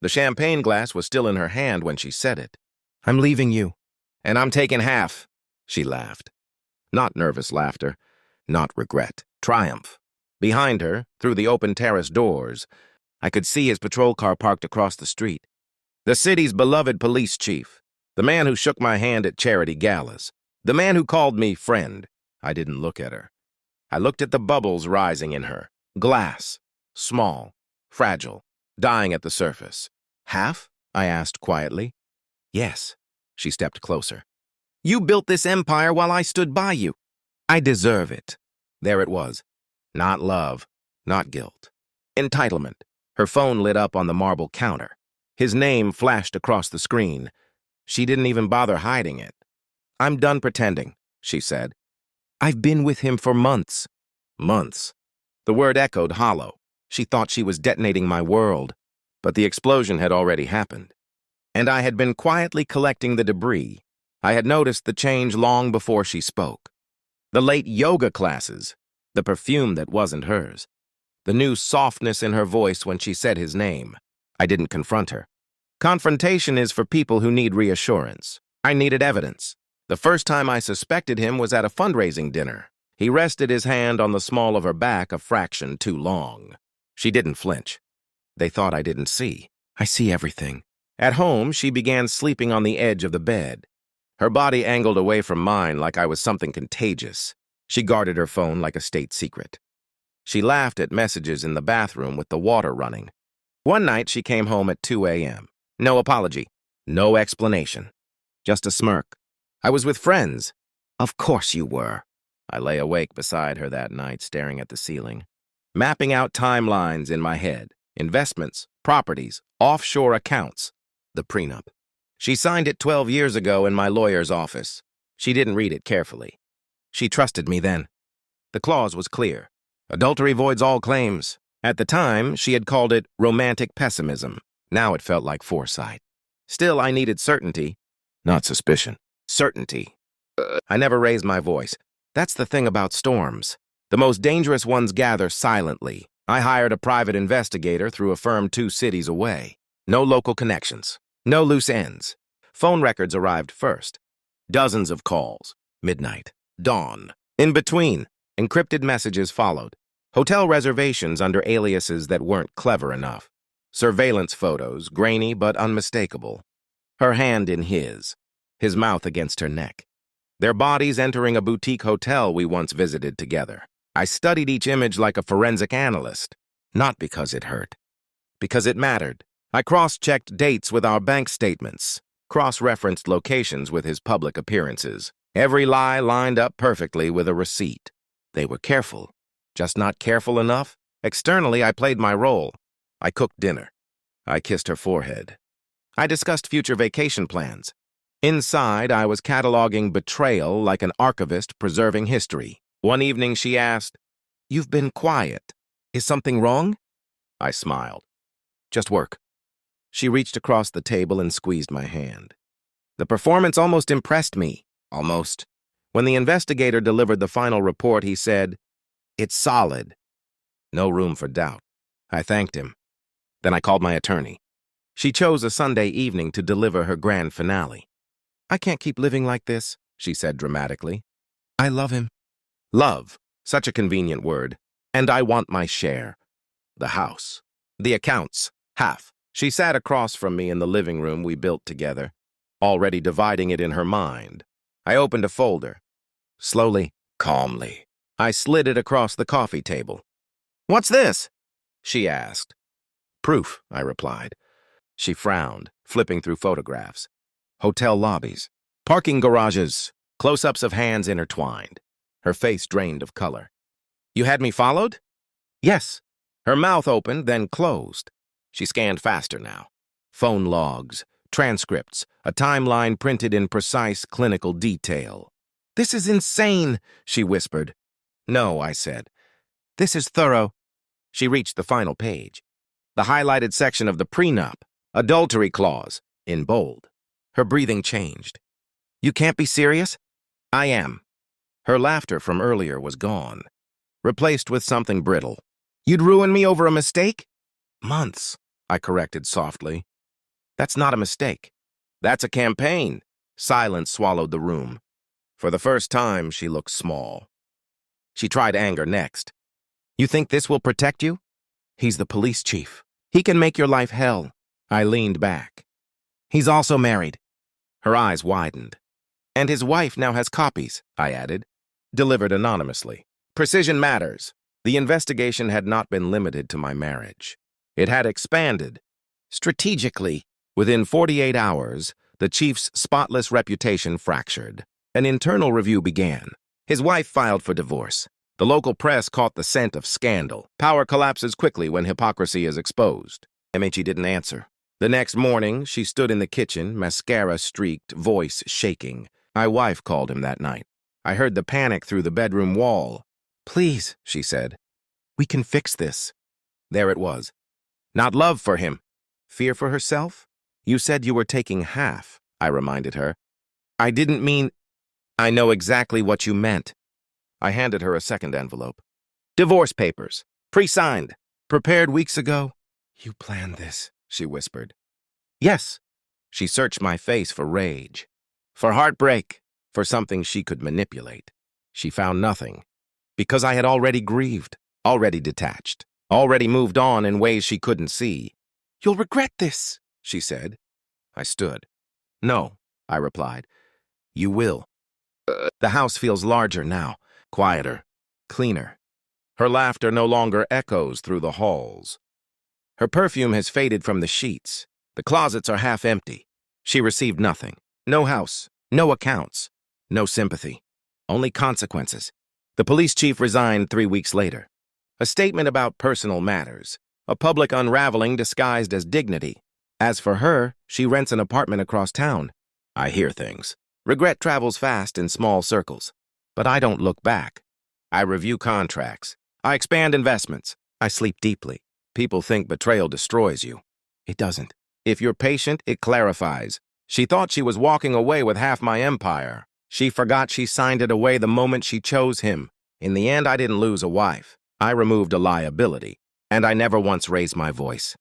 The champagne glass was still in her hand when she said it. "I'm leaving you, and I'm taking half," she laughed. Not nervous laughter, not regret, triumph. Behind her, through the open terrace doors, I could see his patrol car parked across the street. The city's beloved police chief, the man who shook my hand at charity galas, the man who called me friend. I didn't look at her. I looked at the bubbles rising in her. Glass, small, fragile, dying at the surface. "Half?" I asked quietly. "Yes." She stepped closer. "You built this empire while I stood by you. I deserve it." There it was. Not love, not guilt. Entitlement. Her phone lit up on the marble counter. His name flashed across the screen. She didn't even bother hiding it. "I'm done pretending," she said. "I've been with him for months." Months. The word echoed hollow. She thought she was detonating my world, but the explosion had already happened. And I had been quietly collecting the debris. I had noticed the change long before she spoke. The late yoga classes, the perfume that wasn't hers, the new softness in her voice when she said his name. I didn't confront her. Confrontation is for people who need reassurance. I needed evidence. The first time I suspected him was at a fundraising dinner. He rested his hand on the small of her back a fraction too long. She didn't flinch. They thought I didn't see. I see everything. At home, she began sleeping on the edge of the bed. Her body angled away from mine like I was something contagious. She guarded her phone like a state secret. She laughed at messages in the bathroom with the water running. One night, she came home at 2 a.m. No apology, no explanation, just a smirk. "I was with friends." "Of course you were." I lay awake beside her that night, staring at the ceiling, mapping out timelines in my head, investments, properties, offshore accounts, the prenup. She signed it 12 years ago in my lawyer's office. She didn't read it carefully. She trusted me then. The clause was clear. Adultery voids all claims. At the time, she had called it romantic pessimism. Now it felt like foresight. Still, I needed certainty, not suspicion. Certainty. I never raised my voice. That's the thing about storms. The most dangerous ones gather silently. I hired a private investigator through a firm 2 cities away. No local connections. No loose ends. Phone records arrived first. Dozens of calls. Midnight. Dawn. In between, encrypted messages followed. Hotel reservations under aliases that weren't clever enough. Surveillance photos, grainy but unmistakable. Her hand in his mouth against her neck. Their bodies entering a boutique hotel we once visited together. I studied each image like a forensic analyst, not because it hurt, because it mattered. I cross-checked dates with our bank statements, cross-referenced locations with his public appearances. Every lie lined up perfectly with a receipt. They were careful, just not careful enough. Externally, I played my role. I cooked dinner. I kissed her forehead. I discussed future vacation plans. Inside, I was cataloging betrayal like an archivist preserving history. One evening, she asked, "You've been quiet. Is something wrong?" I smiled. "Just work." She reached across the table and squeezed my hand. The performance almost impressed me. Almost. When the investigator delivered the final report, he said, "It's solid." No room for doubt. I thanked him. Then I called my attorney. She chose a Sunday evening to deliver her grand finale. "I can't keep living like this," she said dramatically. "I love him." Love, such a convenient word. And I want my share. The house. The accounts. Half. She sat across from me in the living room we built together, already dividing it in her mind. I opened a folder. Slowly, calmly, I slid it across the coffee table. "What's this?" she asked. "Proof," I replied. She frowned, flipping through photographs. Hotel lobbies, parking garages, close-ups of hands intertwined. Her face drained of color. "You had me followed?" "Yes." Her mouth opened, then closed. She scanned faster now. Phone logs, transcripts, a timeline printed in precise clinical detail. "This is insane," she whispered. "No," I said. "This is thorough." She reached the final page. The highlighted section of the prenup, adultery clause, in bold. Her breathing changed. "You can't be serious?" "I am." Her laughter from earlier was gone, replaced with something brittle. "You'd ruin me over a mistake?" "Months." I corrected softly. That's not a mistake. That's a campaign. Silence swallowed the room. For the first time, she looked small. She tried anger next. You think this will protect you? He's the police chief. He can make your life hell. I leaned back. He's also married. Her eyes widened. And his wife now has copies, I added, delivered anonymously. Precision matters. The investigation had not been limited to my marriage. It had expanded. Strategically, within 48 hours, the chief's spotless reputation fractured. An internal review began. His wife filed for divorce. The local press caught the scent of scandal. Power collapses quickly when hypocrisy is exposed. MHE didn't answer. The next morning, she stood in the kitchen, mascara-streaked, voice shaking. My wife called him that night. I heard the panic through the bedroom wall. Please, she said. We can fix this. There it was. Not love for him. Fear for herself? You said you were taking half, I reminded her. I didn't mean... I know exactly what you meant. I handed her a second envelope. Divorce papers. Pre-signed. Prepared weeks ago. You planned this, she whispered. Yes. She searched my face for rage. For heartbreak. For something she could manipulate. She found nothing. Because I had already grieved. Already detached. Already moved on in ways she couldn't see. You'll regret this, she said. I stood. No, I replied. You will. The house feels larger now, quieter, cleaner. Her laughter no longer echoes through the halls. Her perfume has faded from the sheets. The closets are half empty. She received nothing. No house, no accounts, no sympathy. Only consequences. The police chief resigned 3 weeks later. A statement about personal matters. A public unraveling disguised as dignity. As for her, she rents an apartment across town. I hear things. Regret travels fast in small circles. But I don't look back. I review contracts. I expand investments. I sleep deeply. People think betrayal destroys you. It doesn't. If you're patient, it clarifies. She thought she was walking away with half my empire. She forgot she signed it away the moment she chose him. In the end, I didn't lose a wife. I removed a liability. And I never once raised my voice.